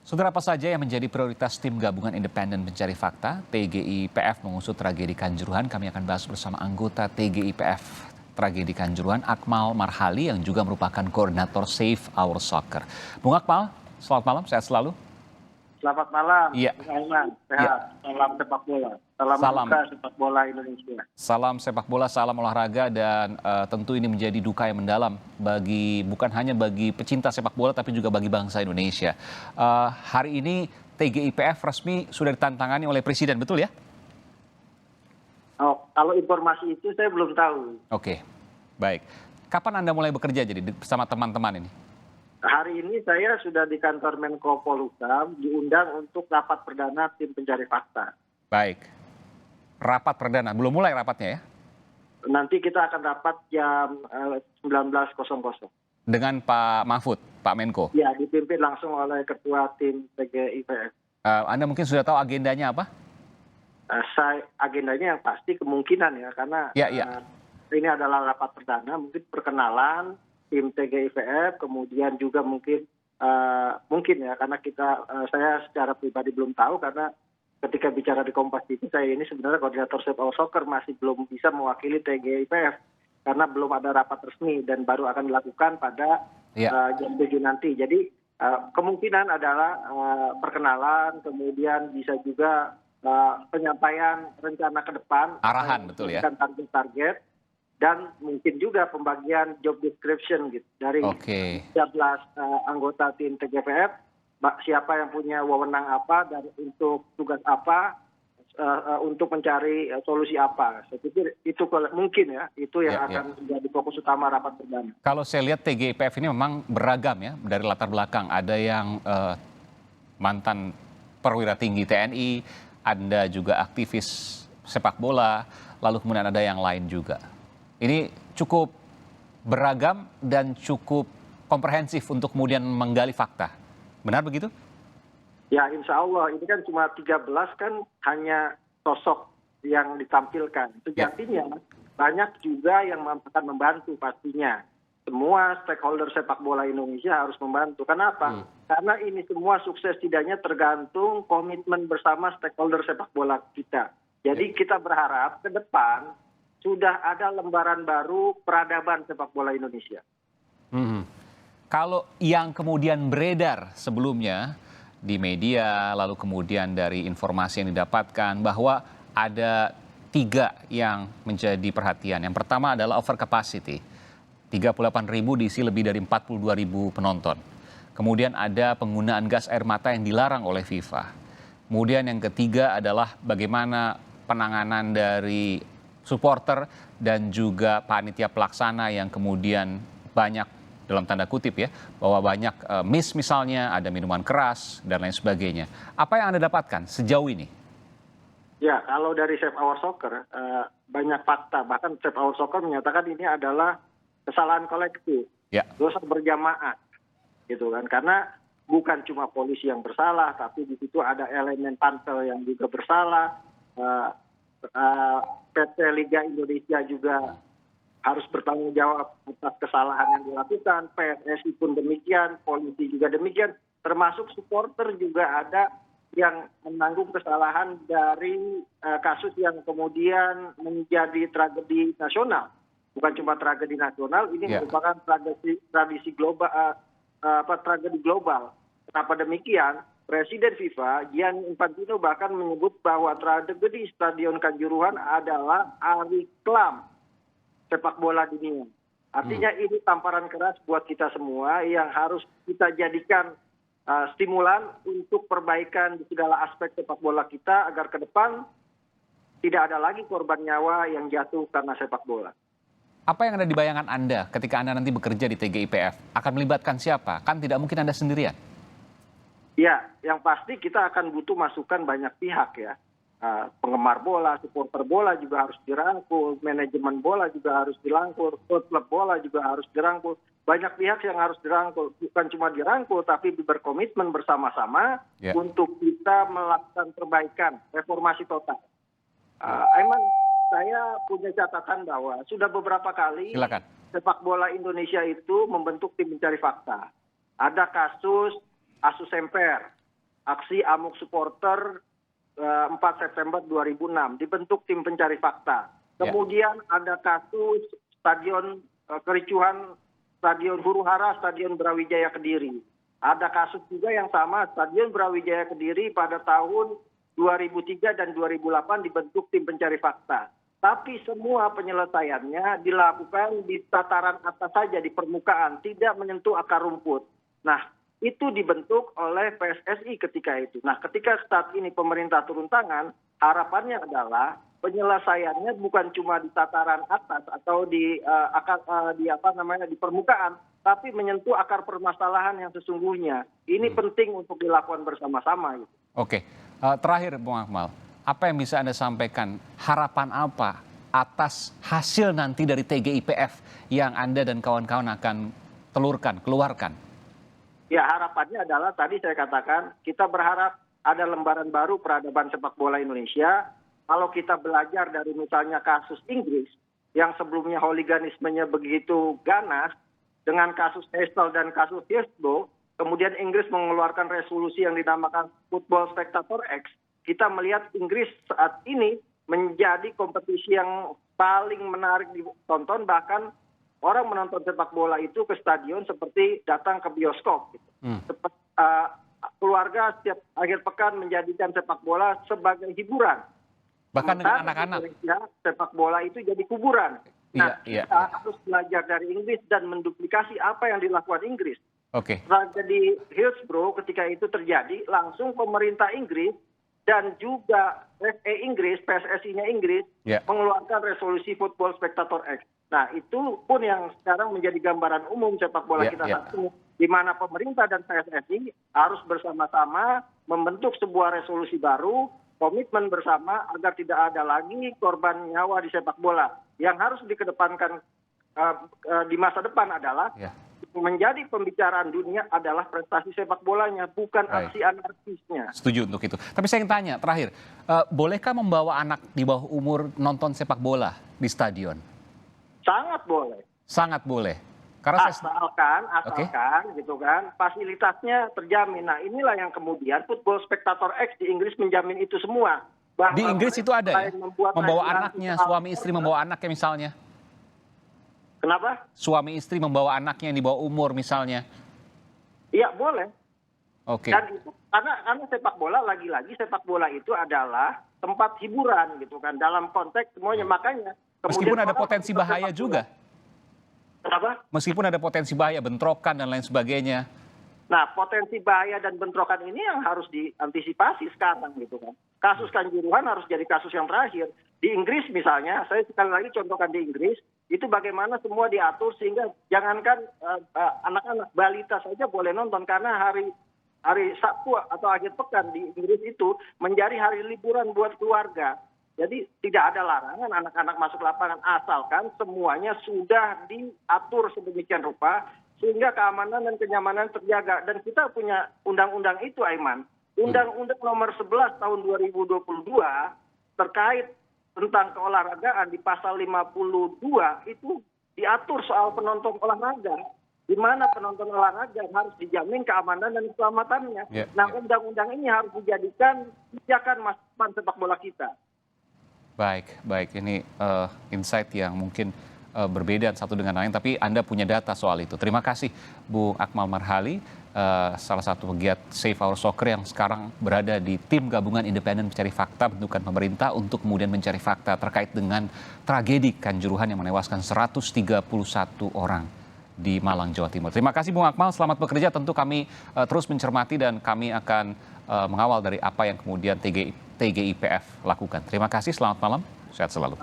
Saudara, apa saja yang menjadi prioritas tim gabungan independen pencari fakta TGIPF mengusut tragedi Kanjuruhan? Kami akan bahas bersama anggota TGIPF tragedi Kanjuruhan, Akmal Marhali, yang juga merupakan koordinator Save Our Soccer. Bung Akmal, selamat malam, sehat selalu. Selamat malam, Iya. Bung Aiman. Sehat. Iya. Salam sepak bola. Salam Salam. duka sepak bola Indonesia. Salam sepak bola, salam olahraga, dan tentu ini menjadi duka yang mendalam bukan hanya bagi pecinta sepak bola tapi juga bagi bangsa Indonesia. Hari ini TGIPF resmi sudah ditantangani oleh Presiden, betul ya? Oh, kalau informasi itu saya belum tahu. Oke, baik. Kapan Anda mulai bekerja jadi bersama teman-teman ini? Hari ini saya sudah di kantor Menko Polhukam diundang untuk rapat perdana tim pencari fakta. Baik. Rapat perdana, belum mulai rapatnya ya? Nanti kita akan rapat jam 19.00. Dengan Pak Mahfud, Pak Menko? Ya, dipimpin langsung oleh Ketua Tim TGIPF. Anda mungkin sudah tahu agendanya apa? Agendanya yang pasti kemungkinan ya, karena ini adalah rapat perdana, mungkin perkenalan tim TGIPF, kemudian juga mungkin ya, karena saya secara pribadi belum tahu, karena ketika bicara di Kompas TV, saya ini sebenarnya koordinator Save Our Soccer, masih belum bisa mewakili TGIPF karena belum ada rapat resmi dan baru akan dilakukan pada jam 7 nanti. Jadi kemungkinan adalah perkenalan, kemudian bisa juga penyampaian rencana ke depan, arahan, betul ya, target-target, dan mungkin juga pembagian job description gitu dari 13 anggota tim TGIPF, siapa yang punya wewenang apa dan untuk tugas apa, untuk mencari solusi apa. Saya pikir itu mungkin ya, itu yang akan menjadi fokus utama rapat perdana. Kalau saya lihat TGIPF ini memang beragam ya dari latar belakang. Ada yang mantan perwira tinggi TNI, ada juga aktivis sepak bola, lalu kemudian ada yang lain juga. Ini cukup beragam dan cukup komprehensif untuk kemudian menggali fakta. Benar begitu? Ya, insya Allah. Ini kan cuma 13 kan hanya sosok yang ditampilkan. Sejatinya banyak juga yang akan membantu pastinya. Semua stakeholder sepak bola Indonesia harus membantu. Kenapa? Karena ini semua sukses tidaknya tergantung komitmen bersama stakeholder sepak bola kita. Jadi kita berharap ke depan sudah ada lembaran baru peradaban sepak bola Indonesia. Kalau yang kemudian beredar sebelumnya di media, lalu kemudian dari informasi yang didapatkan bahwa ada 3 yang menjadi perhatian. Yang pertama adalah over capacity. 38.000 diisi lebih dari 42.000 penonton. Kemudian ada penggunaan gas air mata yang dilarang oleh FIFA. Kemudian yang ketiga adalah bagaimana penanganan dari supporter dan juga panitia pelaksana yang kemudian banyak, dalam tanda kutip ya, bahwa banyak misalnya ada minuman keras dan lain sebagainya. Apa yang Anda dapatkan sejauh ini? Ya, kalau dari Save Our Soccer banyak fakta. Bahkan Save Our Soccer menyatakan ini adalah kesalahan kolektif, dosa berjamaah, gitu kan? Karena bukan cuma polisi yang bersalah, tapi di situ ada elemen pansel yang juga bersalah. PT Liga Indonesia juga harus bertanggung jawab atas kesalahan yang dilakukan, PSSI pun demikian, polisi juga demikian, termasuk supporter juga ada yang menanggung kesalahan dari kasus yang kemudian menjadi tragedi nasional. Bukan cuma tragedi nasional, ini merupakan tragedi global. Kenapa demikian? Presiden FIFA Gianni Infantino bahkan menyebut bahwa tragedi Stadion Kanjuruhan adalah hari kelam sepak bola dunia. Artinya ini tamparan keras buat kita semua yang harus kita jadikan stimulan untuk perbaikan di segala aspek sepak bola kita agar ke depan tidak ada lagi korban nyawa yang jatuh karena sepak bola. Apa yang ada di bayangan Anda ketika Anda nanti bekerja di TGIPF? Akan melibatkan siapa? Kan tidak mungkin Anda sendirian. Ya, yang pasti kita akan butuh masukan banyak pihak ya. Penggemar bola, supporter bola juga harus dirangkul, manajemen bola juga harus dirangkul, klub bola juga harus dirangkul. Banyak pihak yang harus dirangkul, bukan cuma dirangkul tapi berkomitmen bersama-sama untuk kita melakukan perbaikan, reformasi total. Aiman, saya punya catatan bahwa sudah beberapa kali sepak bola Indonesia itu membentuk tim pencari fakta. Ada kasus Asus Semper, aksi amok supporter 4 September 2006, dibentuk tim pencari fakta. Kemudian ada kasus stadion kericuhan Stadion Huru-Hara, Stadion Brawijaya Kediri. Ada kasus juga yang sama, Stadion Brawijaya Kediri pada tahun 2003 dan 2008 dibentuk tim pencari fakta. Tapi semua penyelesaiannya dilakukan di tataran atas saja, di permukaan, tidak menyentuh akar rumput. Nah, itu dibentuk oleh PSSI ketika itu. Nah, ketika saat ini pemerintah turun tangan, harapannya adalah penyelesaiannya bukan cuma di tataran atas atau di permukaan, tapi menyentuh akar permasalahan yang sesungguhnya. Ini penting untuk dilakukan bersama-sama. Gitu. Oke, terakhir Bung Akmal, apa yang bisa Anda sampaikan? Harapan apa atas hasil nanti dari TGIPF yang Anda dan kawan-kawan akan keluarkan? Ya, harapannya adalah tadi saya katakan, kita berharap ada lembaran baru peradaban sepak bola Indonesia. Kalau kita belajar dari misalnya kasus Inggris, yang sebelumnya hooliganismenya begitu ganas, dengan kasus Heysel dan kasus Hillsborough, kemudian Inggris mengeluarkan resolusi yang dinamakan Football Spectator Act. Kita melihat Inggris saat ini menjadi kompetisi yang paling menarik ditonton, bahkan orang menonton sepak bola itu ke stadion seperti datang ke bioskop. Gitu. Keluarga setiap akhir pekan menjadikan sepak bola sebagai hiburan. Bahkan dengan anak-anak. Sepak bola itu jadi kuburan. Nah, kita harus belajar dari Inggris dan menduplikasi apa yang dilakukan Inggris. Tragedi Hillsborough ketika itu terjadi, langsung pemerintah Inggris dan juga FA Inggris, PSSI-nya Inggris, mengeluarkan resolusi Football Spectator Act. Nah, itu pun yang sekarang menjadi gambaran umum sepak bola kita saat ini, di mana pemerintah dan PSSI harus bersama-sama membentuk sebuah resolusi baru, komitmen bersama agar tidak ada lagi korban nyawa di sepak bola. Yang harus dikedepankan di masa depan adalah menjadi pembicaraan dunia adalah prestasi sepak bolanya, bukan aksi anarkisnya. Setuju untuk itu. Tapi saya ingin tanya terakhir, bolehkah membawa anak di bawah umur nonton sepak bola di stadion? Sangat boleh. Sangat boleh. Karena asalkan gitu kan, fasilitasnya terjamin. Nah, inilah yang kemudian Football Spectator Act di Inggris menjamin itu semua. Bahwa di Inggris itu ada ya? Membawa anaknya, suami istri membawa anaknya misalnya. Kenapa? Suami istri membawa anaknya yang di bawah umur misalnya. Iya, boleh. Dan itu karena sepak bola, lagi-lagi sepak bola itu adalah tempat hiburan gitu kan, dalam konteks semuanya. Makanya meskipun ada potensi bahaya juga. Kenapa? Meskipun ada potensi bahaya, bentrokan dan lain sebagainya. Nah, potensi bahaya dan bentrokan ini yang harus diantisipasi sekarang gitu kan. Kasus Kanjuruhan harus jadi kasus yang terakhir. Di Inggris misalnya, saya sekali lagi contohkan di Inggris, itu bagaimana semua diatur sehingga jangankan anak-anak, balita saja boleh nonton, karena hari Sabtu atau akhir pekan di Inggris itu menjadi hari liburan buat keluarga. Jadi tidak ada larangan anak-anak masuk lapangan, asalkan semuanya sudah diatur sedemikian rupa sehingga keamanan dan kenyamanan terjaga. Dan kita punya undang-undang itu, Aiman. Undang-undang nomor 11 tahun 2022 terkait tentang keolahragaan di pasal 52 itu diatur soal penonton olahraga, di mana penonton olahraga harus dijamin keamanan dan keselamatannya. Undang-undang ini harus dijadikan pijakan masa depan sepak bola kita. Baik. Ini insight yang mungkin berbeda satu dengan lain, tapi Anda punya data soal itu. Terima kasih Bung Akmal Marhali, salah satu pegiat Save Our Soccer yang sekarang berada di tim gabungan independen mencari fakta bentukan pemerintah untuk kemudian mencari fakta terkait dengan tragedi Kanjuruhan yang menewaskan 131 orang di Malang, Jawa Timur. Terima kasih Bung Akmal, selamat bekerja. Tentu kami terus mencermati dan kami akan mengawal dari apa yang kemudian TGIPF lakukan. Terima kasih, selamat malam, sehat selalu.